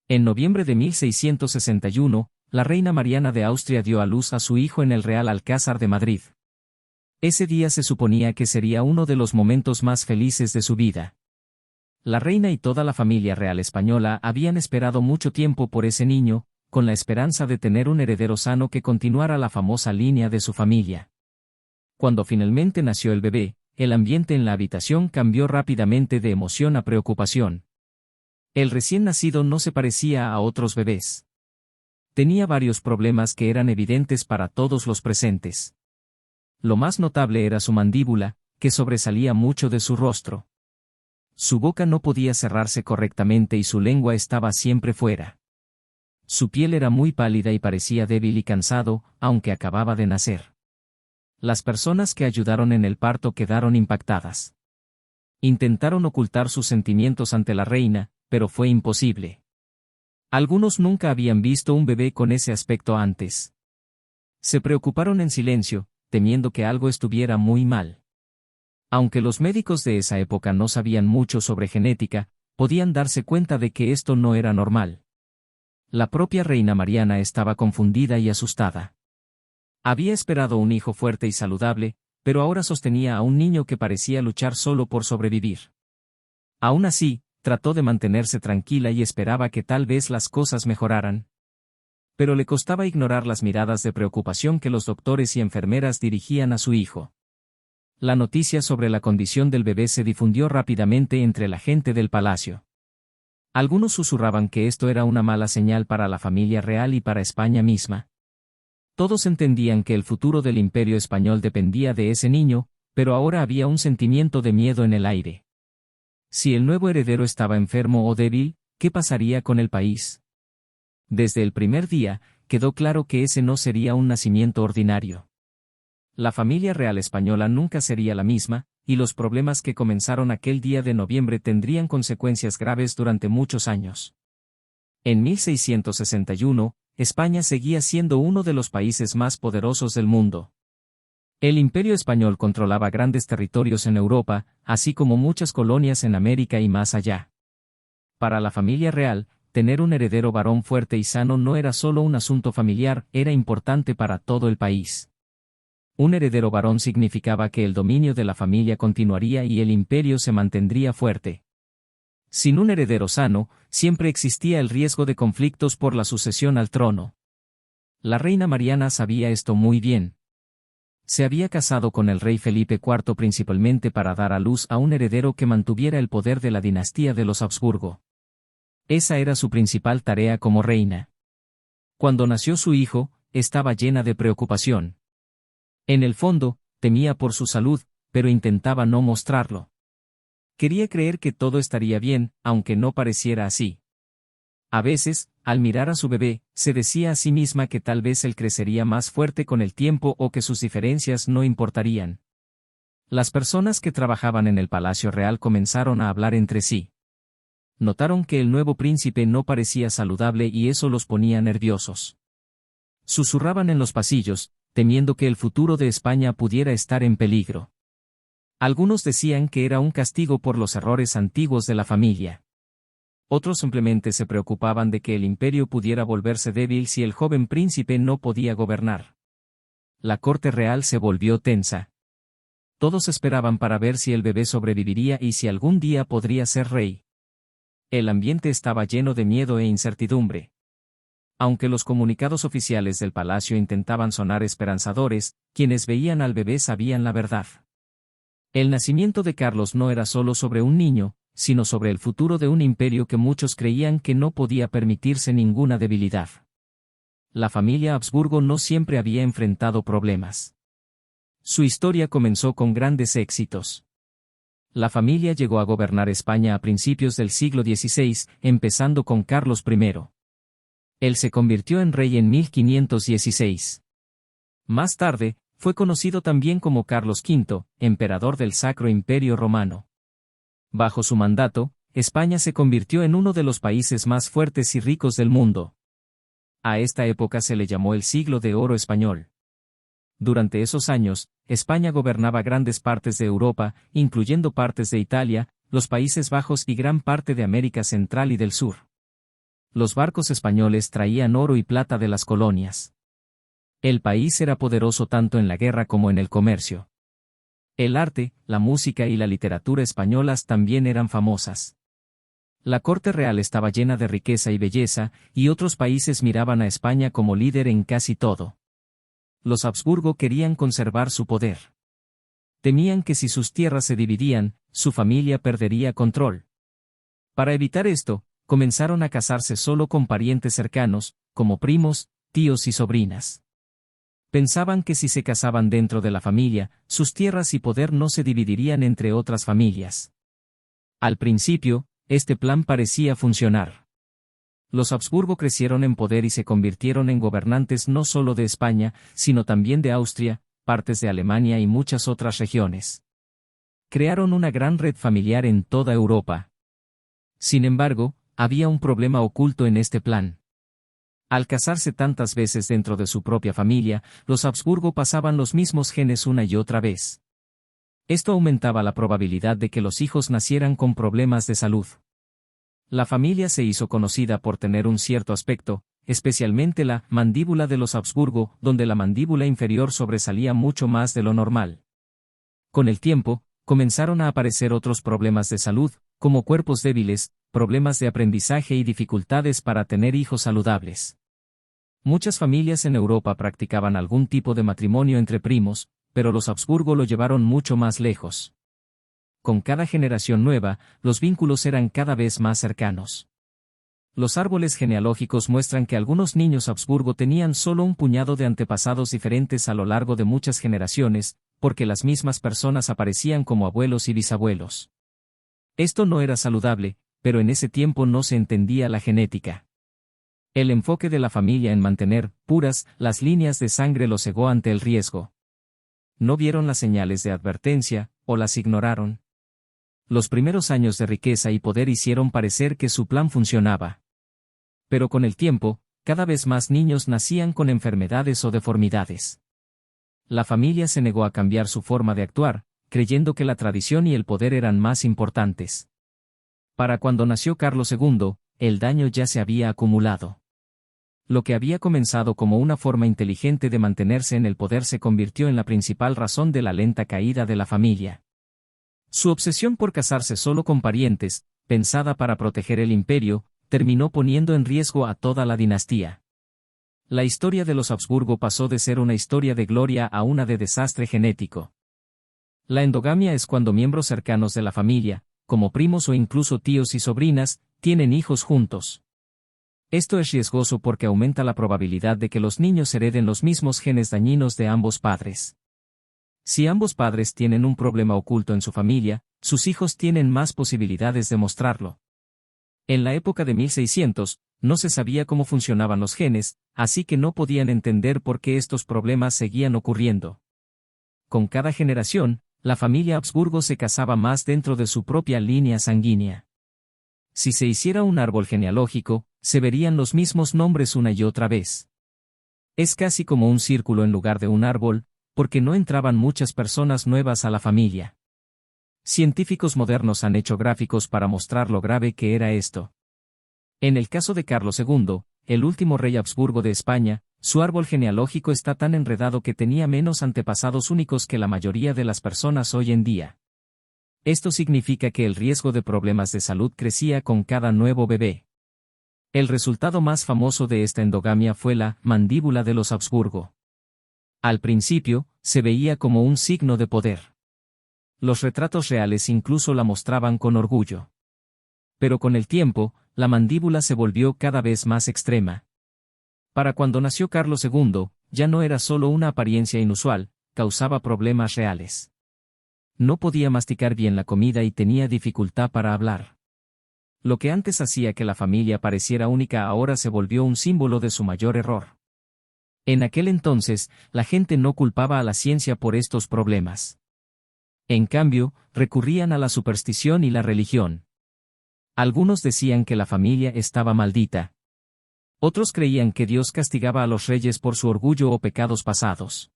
En noviembre de 1661, la reina Mariana de Austria dio a luz a su hijo en el Real Alcázar de Madrid. Ese día se suponía que sería uno de los momentos más felices de su vida. La reina y toda la familia real española habían esperado mucho tiempo por ese niño, con la esperanza de tener un heredero sano que continuara la famosa línea de su familia. Cuando finalmente nació el bebé, el ambiente en la habitación cambió rápidamente de emoción a preocupación. El recién nacido no se parecía a otros bebés. Tenía varios problemas que eran evidentes para todos los presentes. Lo más notable era su mandíbula, que sobresalía mucho de su rostro. Su boca no podía cerrarse correctamente y su lengua estaba siempre fuera. Su piel era muy pálida y parecía débil y cansado, aunque acababa de nacer. Las personas que ayudaron en el parto quedaron impactadas. Intentaron ocultar sus sentimientos ante la reina, pero fue imposible. Algunos nunca habían visto un bebé con ese aspecto antes. Se preocuparon en silencio, temiendo que algo estuviera muy mal. Aunque los médicos de esa época no sabían mucho sobre genética, podían darse cuenta de que esto no era normal. La propia reina Mariana estaba confundida y asustada. Había esperado un hijo fuerte y saludable, pero ahora sostenía a un niño que parecía luchar solo por sobrevivir. Aún así, trató de mantenerse tranquila y esperaba que tal vez las cosas mejoraran. Pero le costaba ignorar las miradas de preocupación que los doctores y enfermeras dirigían a su hijo. La noticia sobre la condición del bebé se difundió rápidamente entre la gente del palacio. Algunos susurraban que esto era una mala señal para la familia real y para España misma. Todos entendían que el futuro del imperio español dependía de ese niño, pero ahora había un sentimiento de miedo en el aire. Si el nuevo heredero estaba enfermo o débil, ¿qué pasaría con el país? Desde el primer día, quedó claro que ese no sería un nacimiento ordinario. La familia real española nunca sería la misma, y los problemas que comenzaron aquel día de noviembre tendrían consecuencias graves durante muchos años. En 1661, España seguía siendo uno de los países más poderosos del mundo. El Imperio Español controlaba grandes territorios en Europa, así como muchas colonias en América y más allá. Para la familia real, tener un heredero varón fuerte y sano no era solo un asunto familiar, era importante para todo el país. Un heredero varón significaba que el dominio de la familia continuaría y el imperio se mantendría fuerte. Sin un heredero sano, siempre existía el riesgo de conflictos por la sucesión al trono. La reina Mariana sabía esto muy bien. Se había casado con el rey Felipe IV principalmente para dar a luz a un heredero que mantuviera el poder de la dinastía de los Habsburgo. Esa era su principal tarea como reina. Cuando nació su hijo, estaba llena de preocupación. En el fondo, temía por su salud, pero intentaba no mostrarlo. Quería creer que todo estaría bien, aunque no pareciera así. A veces, al mirar a su bebé, se decía a sí misma que tal vez él crecería más fuerte con el tiempo o que sus diferencias no importarían. Las personas que trabajaban en el Palacio Real comenzaron a hablar entre sí. Notaron que el nuevo príncipe no parecía saludable y eso los ponía nerviosos. Susurraban en los pasillos, temiendo que el futuro de España pudiera estar en peligro. Algunos decían que era un castigo por los errores antiguos de la familia. Otros simplemente se preocupaban de que el imperio pudiera volverse débil si el joven príncipe no podía gobernar. La corte real se volvió tensa. Todos esperaban para ver si el bebé sobreviviría y si algún día podría ser rey. El ambiente estaba lleno de miedo e incertidumbre. Aunque los comunicados oficiales del palacio intentaban sonar esperanzadores, quienes veían al bebé sabían la verdad. El nacimiento de Carlos no era solo sobre un niño, sino sobre el futuro de un imperio que muchos creían que no podía permitirse ninguna debilidad. La familia Habsburgo no siempre había enfrentado problemas. Su historia comenzó con grandes éxitos. La familia llegó a gobernar España a principios del siglo XVI, empezando con Carlos I. Él se convirtió en rey en 1516. Más tarde, fue conocido también como Carlos V, emperador del Sacro Imperio Romano. Bajo su mandato, España se convirtió en uno de los países más fuertes y ricos del mundo. A esta época se le llamó el Siglo de Oro español. Durante esos años, España gobernaba grandes partes de Europa, incluyendo partes de Italia, los Países Bajos y gran parte de América Central y del Sur. Los barcos españoles traían oro y plata de las colonias. El país era poderoso tanto en la guerra como en el comercio. El arte, la música y la literatura españolas también eran famosas. La corte real estaba llena de riqueza y belleza, y otros países miraban a España como líder en casi todo. Los Habsburgo querían conservar su poder. Temían que si sus tierras se dividían, su familia perdería control. Para evitar esto, comenzaron a casarse solo con parientes cercanos, como primos, tíos y sobrinas. Pensaban que si se casaban dentro de la familia, sus tierras y poder no se dividirían entre otras familias. Al principio, este plan parecía funcionar. Los Habsburgo crecieron en poder y se convirtieron en gobernantes no solo de España, sino también de Austria, partes de Alemania y muchas otras regiones. Crearon una gran red familiar en toda Europa. Sin embargo, había un problema oculto en este plan. Al casarse tantas veces dentro de su propia familia, los Habsburgo pasaban los mismos genes una y otra vez. Esto aumentaba la probabilidad de que los hijos nacieran con problemas de salud. La familia se hizo conocida por tener un cierto aspecto, especialmente la mandíbula de los Habsburgo, donde la mandíbula inferior sobresalía mucho más de lo normal. Con el tiempo, comenzaron a aparecer otros problemas de salud, como cuerpos débiles, problemas de aprendizaje y dificultades para tener hijos saludables. Muchas familias en Europa practicaban algún tipo de matrimonio entre primos, pero los Habsburgo lo llevaron mucho más lejos. Con cada generación nueva, los vínculos eran cada vez más cercanos. Los árboles genealógicos muestran que algunos niños Habsburgo tenían solo un puñado de antepasados diferentes a lo largo de muchas generaciones, porque las mismas personas aparecían como abuelos y bisabuelos. Esto no era saludable, pero en ese tiempo no se entendía la genética. El enfoque de la familia en mantener puras las líneas de sangre los cegó ante el riesgo. No vieron las señales de advertencia, o las ignoraron. Los primeros años de riqueza y poder hicieron parecer que su plan funcionaba. Pero con el tiempo, cada vez más niños nacían con enfermedades o deformidades. La familia se negó a cambiar su forma de actuar, creyendo que la tradición y el poder eran más importantes. Para cuando nació Carlos II, el daño ya se había acumulado. Lo que había comenzado como una forma inteligente de mantenerse en el poder se convirtió en la principal razón de la lenta caída de la familia. Su obsesión por casarse solo con parientes, pensada para proteger el imperio, terminó poniendo en riesgo a toda la dinastía. La historia de los Habsburgo pasó de ser una historia de gloria a una de desastre genético. La endogamia es cuando miembros cercanos de la familia, como primos o incluso tíos y sobrinas, tienen hijos juntos. Esto es riesgoso porque aumenta la probabilidad de que los niños hereden los mismos genes dañinos de ambos padres. Si ambos padres tienen un problema oculto en su familia, sus hijos tienen más posibilidades de mostrarlo. En la época de 1600, no se sabía cómo funcionaban los genes, así que no podían entender por qué estos problemas seguían ocurriendo. Con cada generación, la familia Habsburgo se casaba más dentro de su propia línea sanguínea. Si se hiciera un árbol genealógico, se verían los mismos nombres una y otra vez. Es casi como un círculo en lugar de un árbol, porque no entraban muchas personas nuevas a la familia. Científicos modernos han hecho gráficos para mostrar lo grave que era esto. En el caso de Carlos II, el último rey Habsburgo de España, su árbol genealógico está tan enredado que tenía menos antepasados únicos que la mayoría de las personas hoy en día. Esto significa que el riesgo de problemas de salud crecía con cada nuevo bebé. El resultado más famoso de esta endogamia fue la mandíbula de los Habsburgo. Al principio, se veía como un signo de poder. Los retratos reales incluso la mostraban con orgullo. Pero con el tiempo, la mandíbula se volvió cada vez más extrema. Para cuando nació Carlos II, ya no era solo una apariencia inusual, causaba problemas reales. No podía masticar bien la comida y tenía dificultad para hablar. Lo que antes hacía que la familia pareciera única ahora se volvió un símbolo de su mayor error. En aquel entonces, la gente no culpaba a la ciencia por estos problemas. En cambio, recurrían a la superstición y la religión. Algunos decían que la familia estaba maldita. Otros creían que Dios castigaba a los reyes por su orgullo o pecados pasados.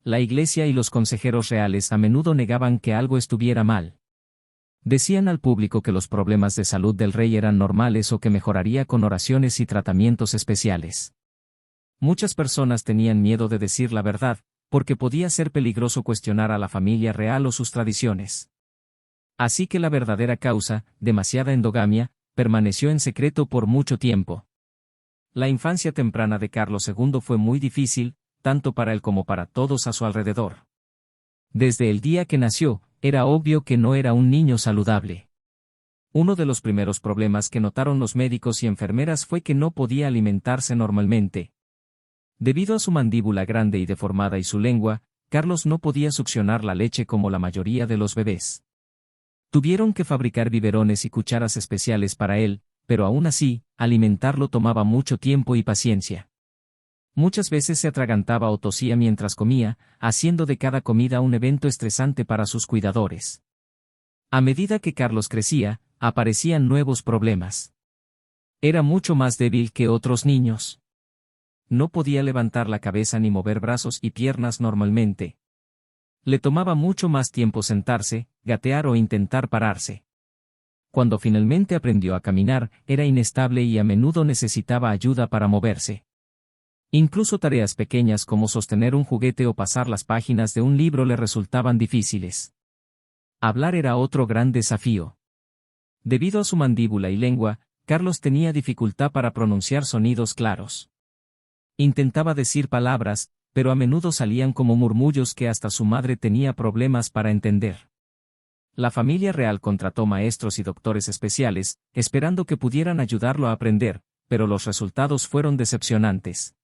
La iglesia y los consejeros reales a menudo negaban que algo estuviera mal. Decían al público que los problemas de salud del rey eran normales o que mejoraría con oraciones y tratamientos especiales. Muchas personas tenían miedo de decir la verdad, porque podía ser peligroso cuestionar a la familia real o sus tradiciones. Así que la verdadera causa, demasiada endogamia, permaneció en secreto por mucho tiempo. La infancia temprana de Carlos II fue muy difícil, tanto para él como para todos a su alrededor. Desde el día que nació, era obvio que no era un niño saludable. Uno de los primeros problemas que notaron los médicos y enfermeras fue que no podía alimentarse normalmente. Debido a su mandíbula grande y deformada y su lengua, Carlos no podía succionar la leche como la mayoría de los bebés. Tuvieron que fabricar biberones y cucharas especiales para él, pero aún así, alimentarlo tomaba mucho tiempo y paciencia. Muchas veces se atragantaba o tosía mientras comía, haciendo de cada comida un evento estresante para sus cuidadores. A medida que Carlos crecía, aparecían nuevos problemas. Era mucho más débil que otros niños. No podía levantar la cabeza ni mover brazos y piernas normalmente. Le tomaba mucho más tiempo sentarse, gatear o intentar pararse. Cuando finalmente aprendió a caminar, era inestable y a menudo necesitaba ayuda para moverse. Incluso tareas pequeñas como sostener un juguete o pasar las páginas de un libro le resultaban difíciles. Hablar era otro gran desafío. Debido a su mandíbula y lengua, Carlos tenía dificultad para pronunciar sonidos claros. Intentaba decir palabras, pero a menudo salían como murmullos que hasta su madre tenía problemas para entender. La familia real contrató maestros y doctores especiales, esperando que pudieran ayudarlo a aprender, pero los resultados fueron decepcionantes.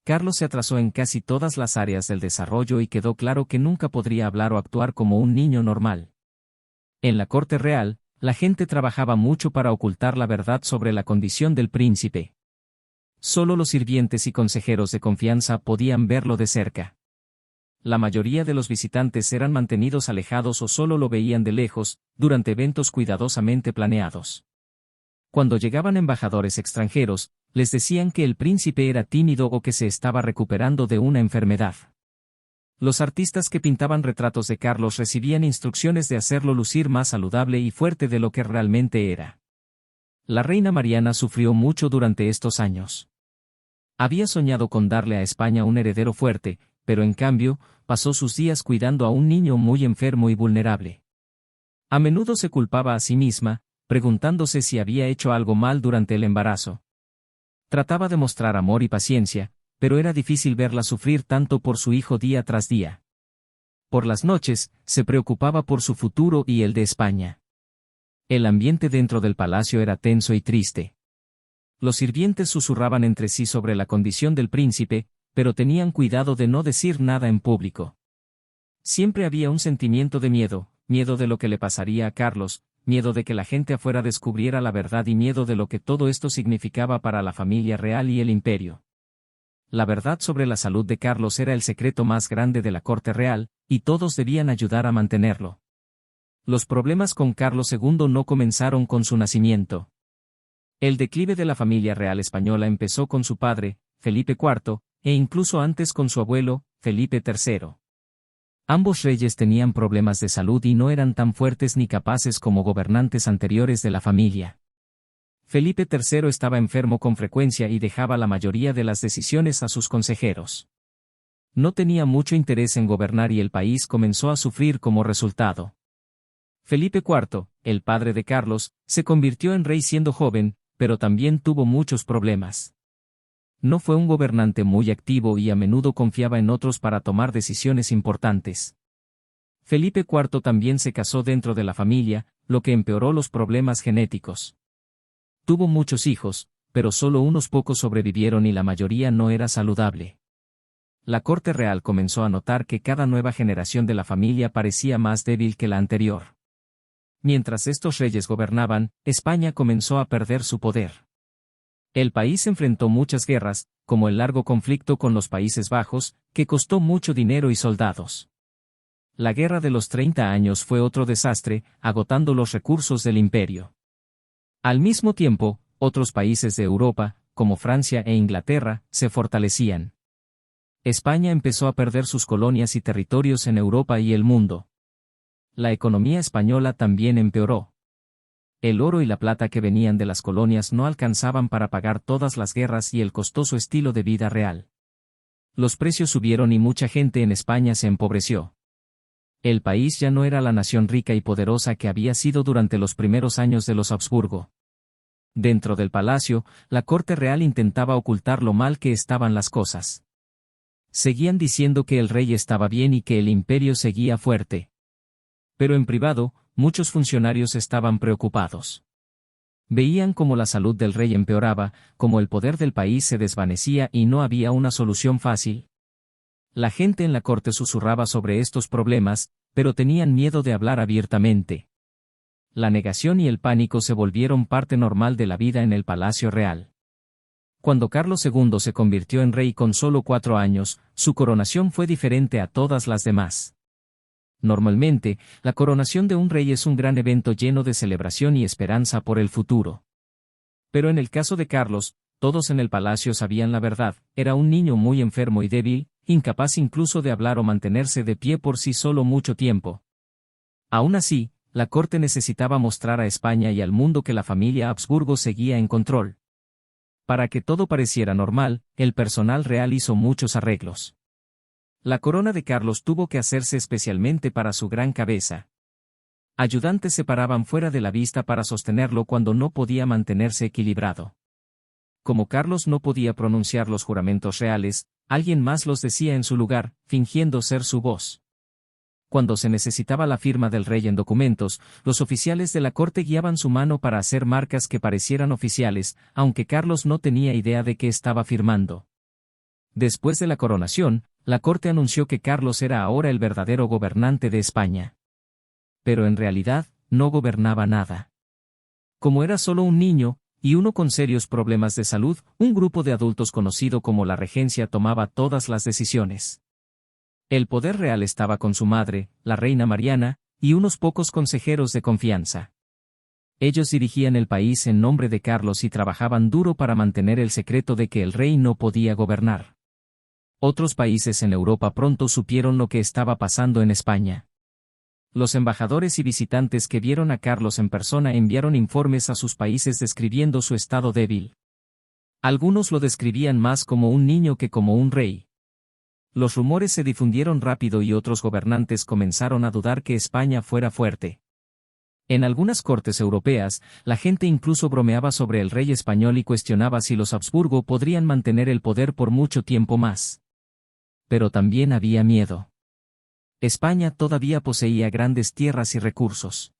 Carlos se atrasó en casi todas las áreas del desarrollo y quedó claro que nunca podría hablar o actuar como un niño normal. En la corte real, la gente trabajaba mucho para ocultar la verdad sobre la condición del príncipe. Solo los sirvientes y consejeros de confianza podían verlo de cerca. La mayoría de los visitantes eran mantenidos alejados o solo lo veían de lejos, durante eventos cuidadosamente planeados. Cuando llegaban embajadores extranjeros, les decían que el príncipe era tímido o que se estaba recuperando de una enfermedad. Los artistas que pintaban retratos de Carlos recibían instrucciones de hacerlo lucir más saludable y fuerte de lo que realmente era. La reina Mariana sufrió mucho durante estos años. Había soñado con darle a España un heredero fuerte, pero en cambio, pasó sus días cuidando a un niño muy enfermo y vulnerable. A menudo se culpaba a sí misma, preguntándose si había hecho algo mal durante el embarazo. Trataba de mostrar amor y paciencia, pero era difícil verla sufrir tanto por su hijo día tras día. Por las noches, se preocupaba por su futuro y el de España. El ambiente dentro del palacio era tenso y triste. Los sirvientes susurraban entre sí sobre la condición del príncipe, pero tenían cuidado de no decir nada en público. Siempre había un sentimiento de miedo, miedo de lo que le pasaría a Carlos, miedo de que la gente afuera descubriera la verdad y miedo de lo que todo esto significaba para la familia real y el imperio. La verdad sobre la salud de Carlos era el secreto más grande de la corte real, y todos debían ayudar a mantenerlo. Los problemas con Carlos II no comenzaron con su nacimiento. El declive de la familia real española empezó con su padre, Felipe IV, e incluso antes con su abuelo, Felipe III. Ambos reyes tenían problemas de salud y no eran tan fuertes ni capaces como gobernantes anteriores de la familia. Felipe III estaba enfermo con frecuencia y dejaba la mayoría de las decisiones a sus consejeros. No tenía mucho interés en gobernar y el país comenzó a sufrir como resultado. Felipe IV, el padre de Carlos, se convirtió en rey siendo joven, pero también tuvo muchos problemas. No fue un gobernante muy activo y a menudo confiaba en otros para tomar decisiones importantes. Felipe IV también se casó dentro de la familia, lo que empeoró los problemas genéticos. Tuvo muchos hijos, pero solo unos pocos sobrevivieron y la mayoría no era saludable. La corte real comenzó a notar que cada nueva generación de la familia parecía más débil que la anterior. Mientras estos reyes gobernaban, España comenzó a perder su poder. El país enfrentó muchas guerras, como el largo conflicto con los Países Bajos, que costó mucho dinero y soldados. La Guerra de los 30 años fue otro desastre, agotando los recursos del imperio. Al mismo tiempo, otros países de Europa, como Francia e Inglaterra, se fortalecían. España empezó a perder sus colonias y territorios en Europa y el mundo. La economía española también empeoró. El oro y la plata que venían de las colonias no alcanzaban para pagar todas las guerras y el costoso estilo de vida real. Los precios subieron y mucha gente en España se empobreció. El país ya no era la nación rica y poderosa que había sido durante los primeros años de los Habsburgo. Dentro del palacio, la corte real intentaba ocultar lo mal que estaban las cosas. Seguían diciendo que el rey estaba bien y que el imperio seguía fuerte. Pero en privado, muchos funcionarios estaban preocupados. Veían cómo la salud del rey empeoraba, cómo el poder del país se desvanecía y no había una solución fácil. La gente en la corte susurraba sobre estos problemas, pero tenían miedo de hablar abiertamente. La negación y el pánico se volvieron parte normal de la vida en el Palacio Real. Cuando Carlos II se convirtió en rey con solo 4 años, su coronación fue diferente a todas las demás. Normalmente, la coronación de un rey es un gran evento lleno de celebración y esperanza por el futuro. Pero en el caso de Carlos, todos en el palacio sabían la verdad: era un niño muy enfermo y débil, incapaz incluso de hablar o mantenerse de pie por sí solo mucho tiempo. Aún así, la corte necesitaba mostrar a España y al mundo que la familia Habsburgo seguía en control. Para que todo pareciera normal, el personal real hizo muchos arreglos. La corona de Carlos tuvo que hacerse especialmente para su gran cabeza. Ayudantes se paraban fuera de la vista para sostenerlo cuando no podía mantenerse equilibrado. Como Carlos no podía pronunciar los juramentos reales, alguien más los decía en su lugar, fingiendo ser su voz. Cuando se necesitaba la firma del rey en documentos, los oficiales de la corte guiaban su mano para hacer marcas que parecieran oficiales, aunque Carlos no tenía idea de qué estaba firmando. Después de la coronación, la corte anunció que Carlos era ahora el verdadero gobernante de España. Pero en realidad, no gobernaba nada. Como era solo un niño, y uno con serios problemas de salud, un grupo de adultos conocido como la regencia tomaba todas las decisiones. El poder real estaba con su madre, la reina Mariana, y unos pocos consejeros de confianza. Ellos dirigían el país en nombre de Carlos y trabajaban duro para mantener el secreto de que el rey no podía gobernar. Otros países en Europa pronto supieron lo que estaba pasando en España. Los embajadores y visitantes que vieron a Carlos en persona enviaron informes a sus países describiendo su estado débil. Algunos lo describían más como un niño que como un rey. Los rumores se difundieron rápido y otros gobernantes comenzaron a dudar que España fuera fuerte. En algunas cortes europeas, la gente incluso bromeaba sobre el rey español y cuestionaba si los Habsburgo podrían mantener el poder por mucho tiempo más. Pero también había miedo. España todavía poseía grandes tierras y recursos.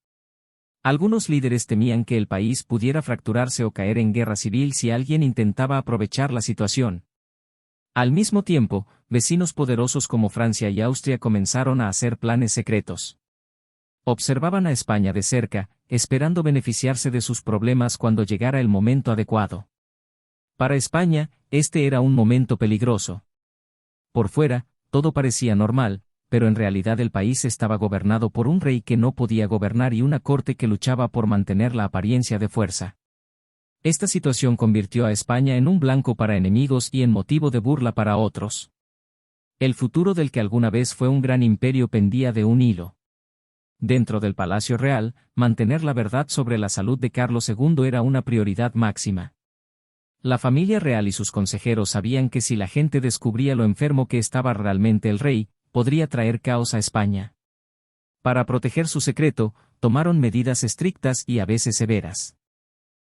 Algunos líderes temían que el país pudiera fracturarse o caer en guerra civil si alguien intentaba aprovechar la situación. Al mismo tiempo, vecinos poderosos como Francia y Austria comenzaron a hacer planes secretos. Observaban a España de cerca, esperando beneficiarse de sus problemas cuando llegara el momento adecuado. Para España, este era un momento peligroso. Por fuera, todo parecía normal, pero en realidad el país estaba gobernado por un rey que no podía gobernar y una corte que luchaba por mantener la apariencia de fuerza. Esta situación convirtió a España en un blanco para enemigos y en motivo de burla para otros. El futuro del que alguna vez fue un gran imperio pendía de un hilo. Dentro del Palacio Real, mantener la verdad sobre la salud de Carlos II era una prioridad máxima. La familia real y sus consejeros sabían que si la gente descubría lo enfermo que estaba realmente el rey, podría traer caos a España. Para proteger su secreto, tomaron medidas estrictas y a veces severas.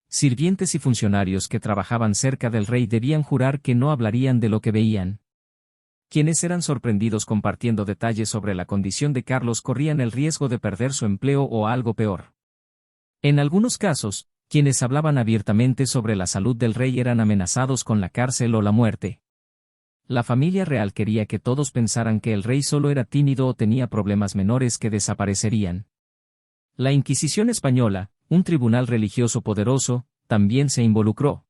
Sirvientes y funcionarios que trabajaban cerca del rey debían jurar que no hablarían de lo que veían. Quienes eran sorprendidos compartiendo detalles sobre la condición de Carlos corrían el riesgo de perder su empleo o algo peor. En algunos casos, quienes hablaban abiertamente sobre la salud del rey eran amenazados con la cárcel o la muerte. La familia real quería que todos pensaran que el rey solo era tímido o tenía problemas menores que desaparecerían. La Inquisición española, un tribunal religioso poderoso, también se involucró.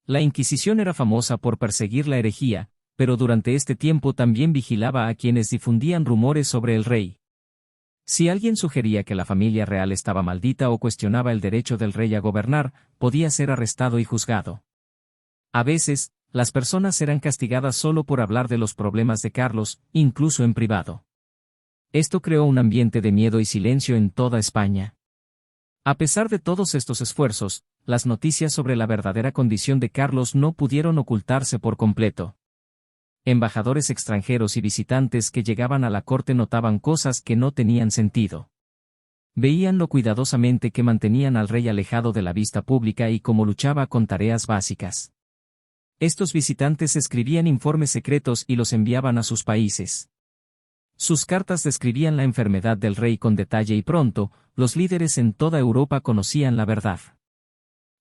La Inquisición era famosa por perseguir la herejía, pero durante este tiempo también vigilaba a quienes difundían rumores sobre el rey. Si alguien sugería que la familia real estaba maldita o cuestionaba el derecho del rey a gobernar, podía ser arrestado y juzgado. A veces, las personas eran castigadas solo por hablar de los problemas de Carlos, incluso en privado. Esto creó un ambiente de miedo y silencio en toda España. A pesar de todos estos esfuerzos, las noticias sobre la verdadera condición de Carlos no pudieron ocultarse por completo. Embajadores extranjeros y visitantes que llegaban a la corte notaban cosas que no tenían sentido. Veían lo cuidadosamente que mantenían al rey alejado de la vista pública y cómo luchaba con tareas básicas. Estos visitantes escribían informes secretos y los enviaban a sus países. Sus cartas describían la enfermedad del rey con detalle y pronto, los líderes en toda Europa conocían la verdad.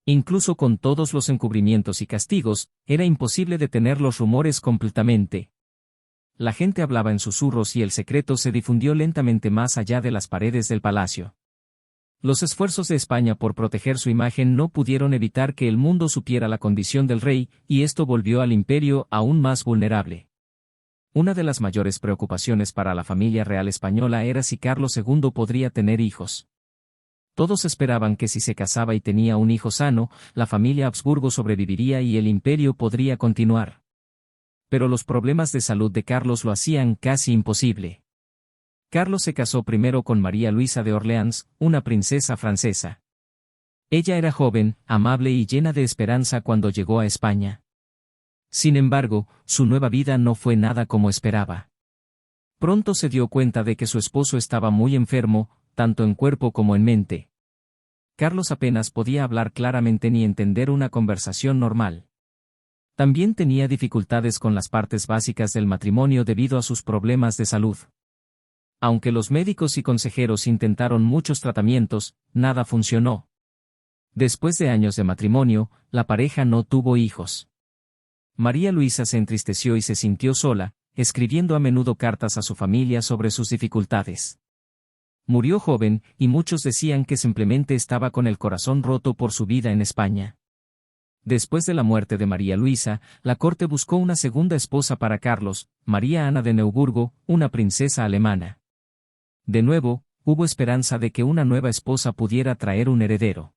Incluso con todos los encubrimientos y castigos, era imposible detener los rumores completamente. La gente hablaba en susurros y el secreto se difundió lentamente más allá de las paredes del palacio. Los esfuerzos de España por proteger su imagen no pudieron evitar que el mundo supiera la condición del rey, y esto volvió al imperio aún más vulnerable. Una de las mayores preocupaciones para la familia real española era si Carlos II podría tener hijos. Todos esperaban que si se casaba y tenía un hijo sano, la familia Habsburgo sobreviviría y el imperio podría continuar. Pero los problemas de salud de Carlos lo hacían casi imposible. Carlos se casó primero con María Luisa de Orleans, una princesa francesa. Ella era joven, amable y llena de esperanza cuando llegó a España. Sin embargo, su nueva vida no fue nada como esperaba. Pronto se dio cuenta de que su esposo estaba muy enfermo, tanto en cuerpo como en mente. Carlos apenas podía hablar claramente ni entender una conversación normal. También tenía dificultades con las partes básicas del matrimonio debido a sus problemas de salud. Aunque los médicos y consejeros intentaron muchos tratamientos, nada funcionó. Después de años de matrimonio, la pareja no tuvo hijos. María Luisa se entristeció y se sintió sola, escribiendo a menudo cartas a su familia sobre sus dificultades. Murió joven, y muchos decían que simplemente estaba con el corazón roto por su vida en España. Después de la muerte de María Luisa, la corte buscó una segunda esposa para Carlos, María Ana de Neuburgo, una princesa alemana. De nuevo, hubo esperanza de que una nueva esposa pudiera traer un heredero.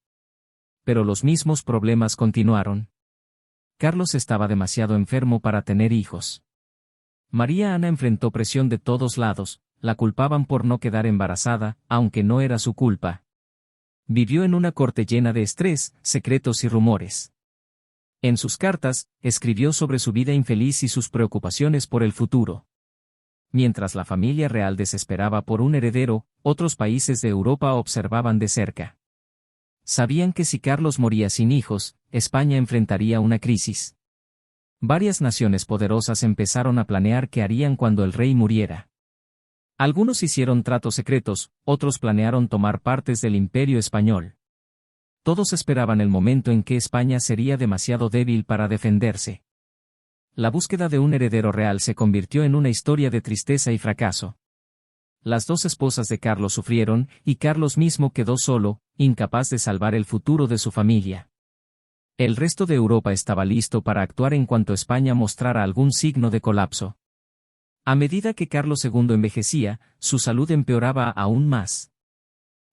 Pero los mismos problemas continuaron. Carlos estaba demasiado enfermo para tener hijos. María Ana enfrentó presión de todos lados, la culpaban por no quedar embarazada, aunque no era su culpa. Vivió en una corte llena de estrés, secretos y rumores. En sus cartas, escribió sobre su vida infeliz y sus preocupaciones por el futuro. Mientras la familia real desesperaba por un heredero, otros países de Europa observaban de cerca. Sabían que si Carlos moría sin hijos, España enfrentaría una crisis. Varias naciones poderosas empezaron a planear qué harían cuando el rey muriera. Algunos hicieron tratos secretos, otros planearon tomar partes del imperio español. Todos esperaban el momento en que España sería demasiado débil para defenderse. La búsqueda de un heredero real se convirtió en una historia de tristeza y fracaso. Las dos esposas de Carlos sufrieron, y Carlos mismo quedó solo, incapaz de salvar el futuro de su familia. El resto de Europa estaba listo para actuar en cuanto España mostrara algún signo de colapso. A medida que Carlos II envejecía, su salud empeoraba aún más.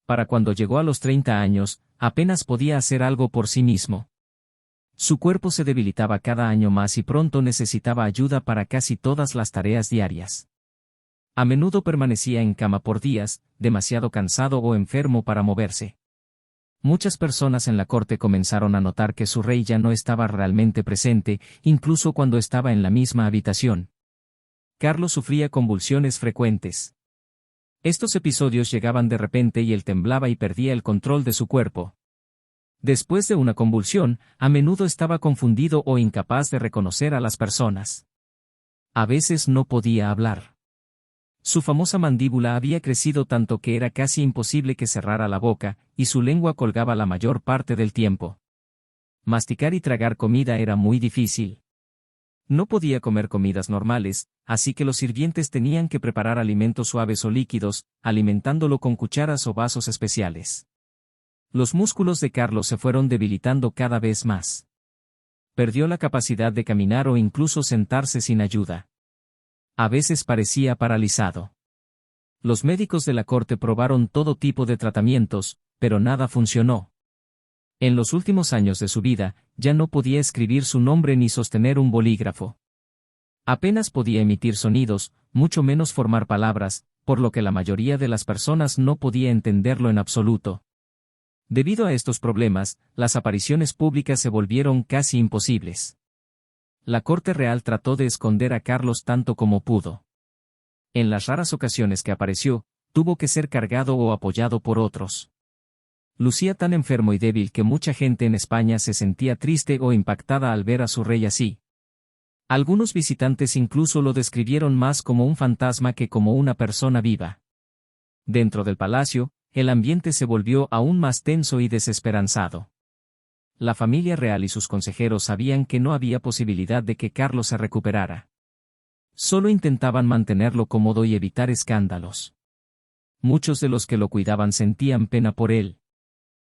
Para cuando llegó a los 30 años, apenas podía hacer algo por sí mismo. Su cuerpo se debilitaba cada año más y pronto necesitaba ayuda para casi todas las tareas diarias. A menudo permanecía en cama por días, demasiado cansado o enfermo para moverse. Muchas personas en la corte comenzaron a notar que su rey ya no estaba realmente presente, incluso cuando estaba en la misma habitación. Carlos sufría convulsiones frecuentes. Estos episodios llegaban de repente y él temblaba y perdía el control de su cuerpo. Después de una convulsión, a menudo estaba confundido o incapaz de reconocer a las personas. A veces no podía hablar. Su famosa mandíbula había crecido tanto que era casi imposible que cerrara la boca, y su lengua colgaba la mayor parte del tiempo. Masticar y tragar comida era muy difícil. No podía comer comidas normales, así que los sirvientes tenían que preparar alimentos suaves o líquidos, alimentándolo con cucharas o vasos especiales. Los músculos de Carlos se fueron debilitando cada vez más. Perdió la capacidad de caminar o incluso sentarse sin ayuda. A veces parecía paralizado. Los médicos de la corte probaron todo tipo de tratamientos, pero nada funcionó. En los últimos años de su vida, ya no podía escribir su nombre ni sostener un bolígrafo. Apenas podía emitir sonidos, mucho menos formar palabras, por lo que la mayoría de las personas no podía entenderlo en absoluto. Debido a estos problemas, las apariciones públicas se volvieron casi imposibles. La corte real trató de esconder a Carlos tanto como pudo. En las raras ocasiones que apareció, tuvo que ser cargado o apoyado por otros. Lucía tan enfermo y débil que mucha gente en España se sentía triste o impactada al ver a su rey así. Algunos visitantes incluso lo describieron más como un fantasma que como una persona viva. Dentro del palacio, el ambiente se volvió aún más tenso y desesperanzado. La familia real y sus consejeros sabían que no había posibilidad de que Carlos se recuperara. Solo intentaban mantenerlo cómodo y evitar escándalos. Muchos de los que lo cuidaban sentían pena por él.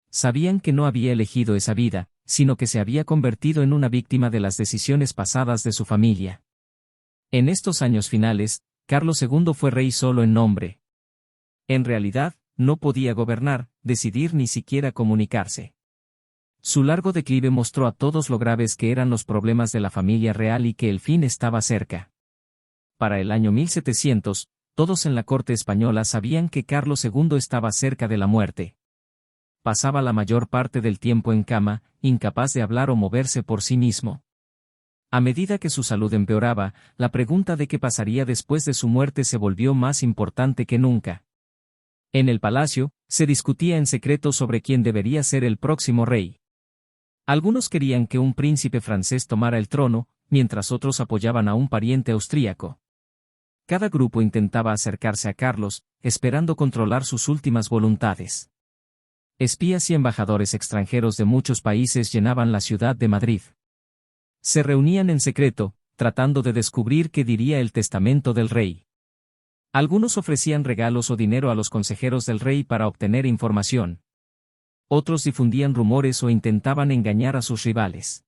Sabían que no había elegido esa vida, sino que se había convertido en una víctima de las decisiones pasadas de su familia. En estos años finales, Carlos II fue rey solo en nombre. En realidad, no podía gobernar, decidir ni siquiera comunicarse. Su largo declive mostró a todos lo graves que eran los problemas de la familia real y que el fin estaba cerca. Para el año 1700, todos en la corte española sabían que Carlos II estaba cerca de la muerte. Pasaba la mayor parte del tiempo en cama, incapaz de hablar o moverse por sí mismo. A medida que su salud empeoraba, la pregunta de qué pasaría después de su muerte se volvió más importante que nunca. En el palacio, se discutía en secreto sobre quién debería ser el próximo rey. Algunos querían que un príncipe francés tomara el trono, mientras otros apoyaban a un pariente austríaco. Cada grupo intentaba acercarse a Carlos, esperando controlar sus últimas voluntades. Espías y embajadores extranjeros de muchos países llenaban la ciudad de Madrid. Se reunían en secreto, tratando de descubrir qué diría el testamento del rey. Algunos ofrecían regalos o dinero a los consejeros del rey para obtener información. Otros difundían rumores o intentaban engañar a sus rivales.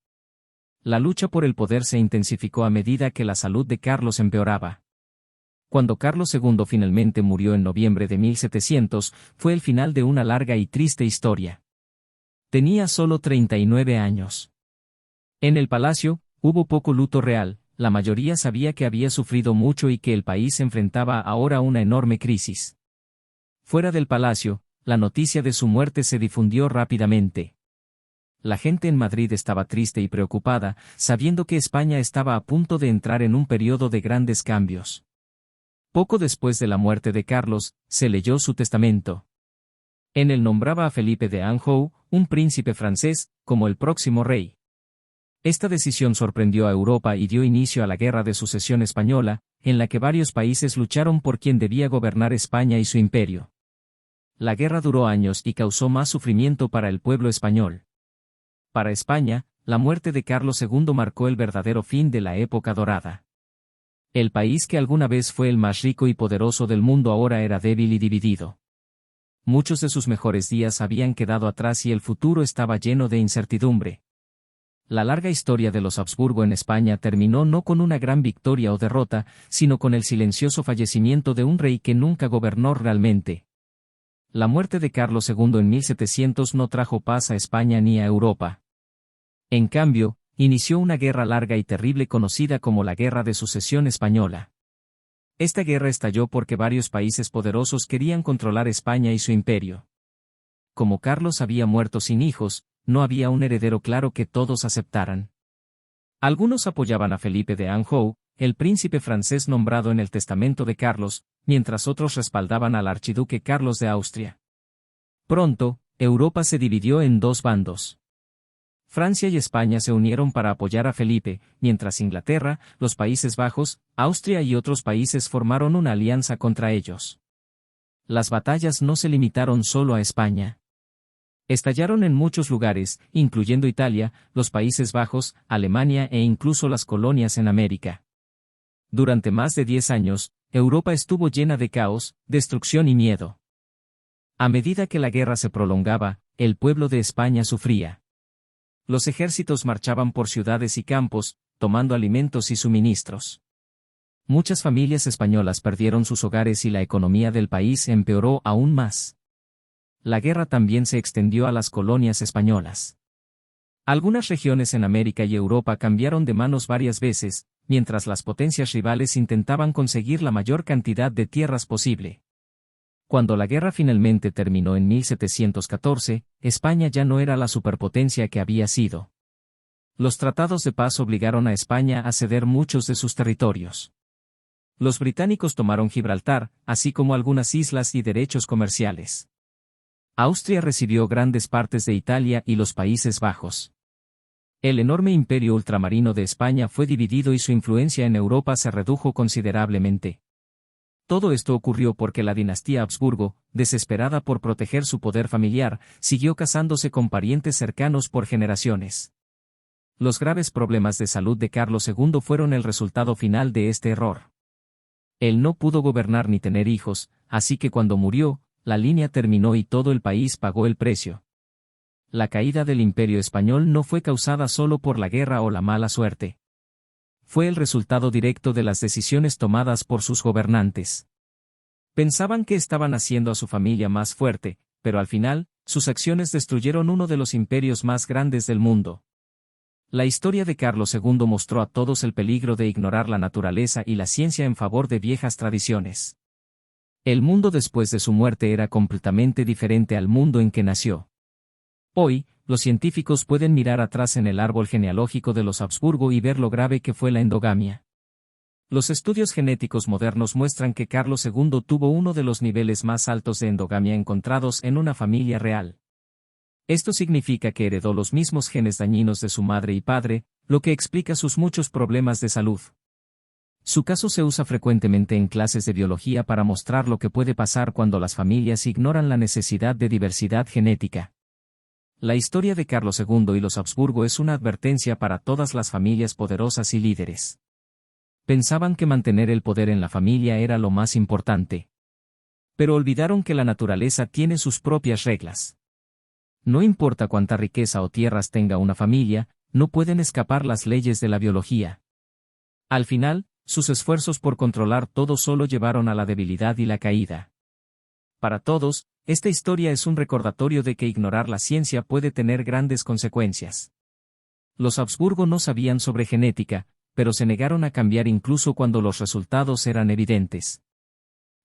La lucha por el poder se intensificó a medida que la salud de Carlos empeoraba. Cuando Carlos II finalmente murió en noviembre de 1700, fue el final de una larga y triste historia. Tenía solo 39 años. En el palacio, hubo poco luto real, la mayoría sabía que había sufrido mucho y que el país enfrentaba ahora una enorme crisis. Fuera del palacio, la noticia de su muerte se difundió rápidamente. La gente en Madrid estaba triste y preocupada, sabiendo que España estaba a punto de entrar en un periodo de grandes cambios. Poco después de la muerte de Carlos, se leyó su testamento. En él nombraba a Felipe de Anjou, un príncipe francés, como el próximo rey. Esta decisión sorprendió a Europa y dio inicio a la Guerra de Sucesión Española, en la que varios países lucharon por quién debía gobernar España y su imperio. La guerra duró años y causó más sufrimiento para el pueblo español. Para España, la muerte de Carlos II marcó el verdadero fin de la época dorada. El país que alguna vez fue el más rico y poderoso del mundo ahora era débil y dividido. Muchos de sus mejores días habían quedado atrás y el futuro estaba lleno de incertidumbre. La larga historia de los Habsburgo en España terminó no con una gran victoria o derrota, sino con el silencioso fallecimiento de un rey que nunca gobernó realmente. La muerte de Carlos II en 1700 no trajo paz a España ni a Europa. En cambio, inició una guerra larga y terrible conocida como la Guerra de Sucesión Española. Esta guerra estalló porque varios países poderosos querían controlar España y su imperio. Como Carlos había muerto sin hijos, no había un heredero claro que todos aceptaran. Algunos apoyaban a Felipe de Anjou, el príncipe francés nombrado en el testamento de Carlos, mientras otros respaldaban al archiduque Carlos de Austria. Pronto, Europa se dividió en dos bandos. Francia y España se unieron para apoyar a Felipe, mientras Inglaterra, los Países Bajos, Austria y otros países formaron una alianza contra ellos. Las batallas no se limitaron solo a España. Estallaron en muchos lugares, incluyendo Italia, los Países Bajos, Alemania e incluso las colonias en América. Durante más de 10 años, Europa estuvo llena de caos, destrucción y miedo. A medida que la guerra se prolongaba, el pueblo de España sufría. Los ejércitos marchaban por ciudades y campos, tomando alimentos y suministros. Muchas familias españolas perdieron sus hogares y la economía del país empeoró aún más. La guerra también se extendió a las colonias españolas. Algunas regiones en América y Europa cambiaron de manos varias veces, mientras las potencias rivales intentaban conseguir la mayor cantidad de tierras posible. Cuando la guerra finalmente terminó en 1714, España ya no era la superpotencia que había sido. Los tratados de paz obligaron a España a ceder muchos de sus territorios. Los británicos tomaron Gibraltar, así como algunas islas y derechos comerciales. Austria recibió grandes partes de Italia y los Países Bajos. El enorme imperio ultramarino de España fue dividido y su influencia en Europa se redujo considerablemente. Todo esto ocurrió porque la dinastía Habsburgo, desesperada por proteger su poder familiar, siguió casándose con parientes cercanos por generaciones. Los graves problemas de salud de Carlos II fueron el resultado final de este error. Él no pudo gobernar ni tener hijos, así que cuando murió, la línea terminó y todo el país pagó el precio. La caída del Imperio español no fue causada solo por la guerra o la mala suerte. Fue el resultado directo de las decisiones tomadas por sus gobernantes. Pensaban que estaban haciendo a su familia más fuerte, pero al final, sus acciones destruyeron uno de los imperios más grandes del mundo. La historia de Carlos II mostró a todos el peligro de ignorar la naturaleza y la ciencia en favor de viejas tradiciones. El mundo después de su muerte era completamente diferente al mundo en que nació. Hoy, los científicos pueden mirar atrás en el árbol genealógico de los Habsburgo y ver lo grave que fue la endogamia. Los estudios genéticos modernos muestran que Carlos II tuvo uno de los niveles más altos de endogamia encontrados en una familia real. Esto significa que heredó los mismos genes dañinos de su madre y padre, lo que explica sus muchos problemas de salud. Su caso se usa frecuentemente en clases de biología para mostrar lo que puede pasar cuando las familias ignoran la necesidad de diversidad genética. La historia de Carlos II y los Habsburgo es una advertencia para todas las familias poderosas y líderes. Pensaban que mantener el poder en la familia era lo más importante. Pero olvidaron que la naturaleza tiene sus propias reglas. No importa cuánta riqueza o tierras tenga una familia, no pueden escapar las leyes de la biología. Al final, sus esfuerzos por controlar todo solo llevaron a la debilidad y la caída. Para todos, esta historia es un recordatorio de que ignorar la ciencia puede tener grandes consecuencias. Los Habsburgo no sabían sobre genética, pero se negaron a cambiar incluso cuando los resultados eran evidentes.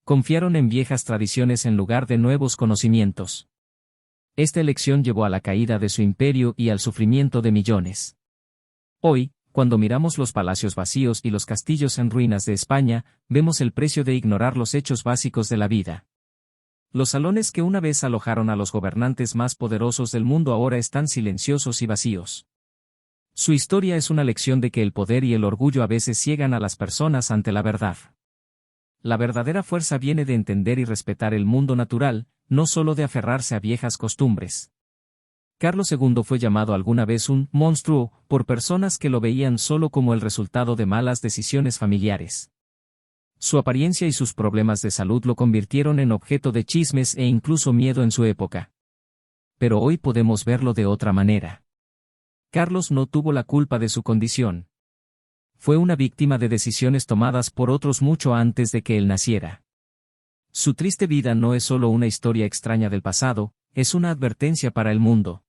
Confiaron en viejas tradiciones en lugar de nuevos conocimientos. Esta elección llevó a la caída de su imperio y al sufrimiento de millones. Hoy, cuando miramos los palacios vacíos y los castillos en ruinas de España, vemos el precio de ignorar los hechos básicos de la vida. Los salones que una vez alojaron a los gobernantes más poderosos del mundo ahora están silenciosos y vacíos. Su historia es una lección de que el poder y el orgullo a veces ciegan a las personas ante la verdad. La verdadera fuerza viene de entender y respetar el mundo natural, no solo de aferrarse a viejas costumbres. Carlos II fue llamado alguna vez un monstruo por personas que lo veían solo como el resultado de malas decisiones familiares. Su apariencia y sus problemas de salud lo convirtieron en objeto de chismes e incluso miedo en su época. Pero hoy podemos verlo de otra manera. Carlos no tuvo la culpa de su condición. Fue una víctima de decisiones tomadas por otros mucho antes de que él naciera. Su triste vida no es solo una historia extraña del pasado, es una advertencia para el mundo.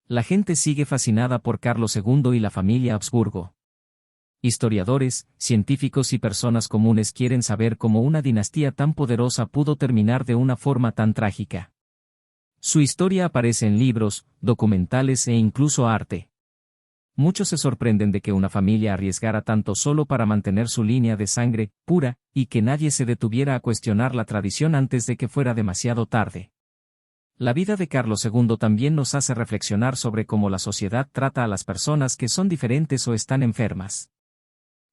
La gente sigue fascinada por Carlos II y la familia Habsburgo. Historiadores, científicos y personas comunes quieren saber cómo una dinastía tan poderosa pudo terminar de una forma tan trágica. Su historia aparece en libros, documentales e incluso arte. Muchos se sorprenden de que una familia arriesgara tanto solo para mantener su línea de sangre pura, y que nadie se detuviera a cuestionar la tradición antes de que fuera demasiado tarde. La vida de Carlos II también nos hace reflexionar sobre cómo la sociedad trata a las personas que son diferentes o están enfermas.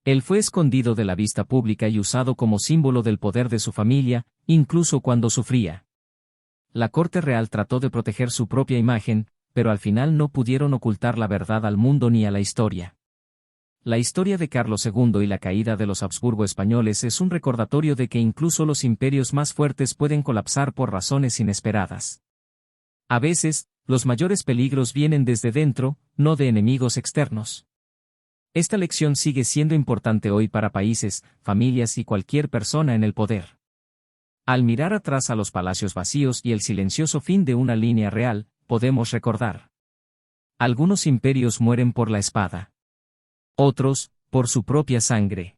Él fue escondido de la vista pública y usado como símbolo del poder de su familia, incluso cuando sufría. La corte real trató de proteger su propia imagen, pero al final no pudieron ocultar la verdad al mundo ni a la historia. La historia de Carlos II y la caída de los Habsburgo españoles es un recordatorio de que incluso los imperios más fuertes pueden colapsar por razones inesperadas. A veces, los mayores peligros vienen desde dentro, no de enemigos externos. Esta lección sigue siendo importante hoy para países, familias y cualquier persona en el poder. Al mirar atrás a los palacios vacíos y el silencioso fin de una línea real, podemos recordar. Algunos imperios mueren por la espada. Otros, por su propia sangre.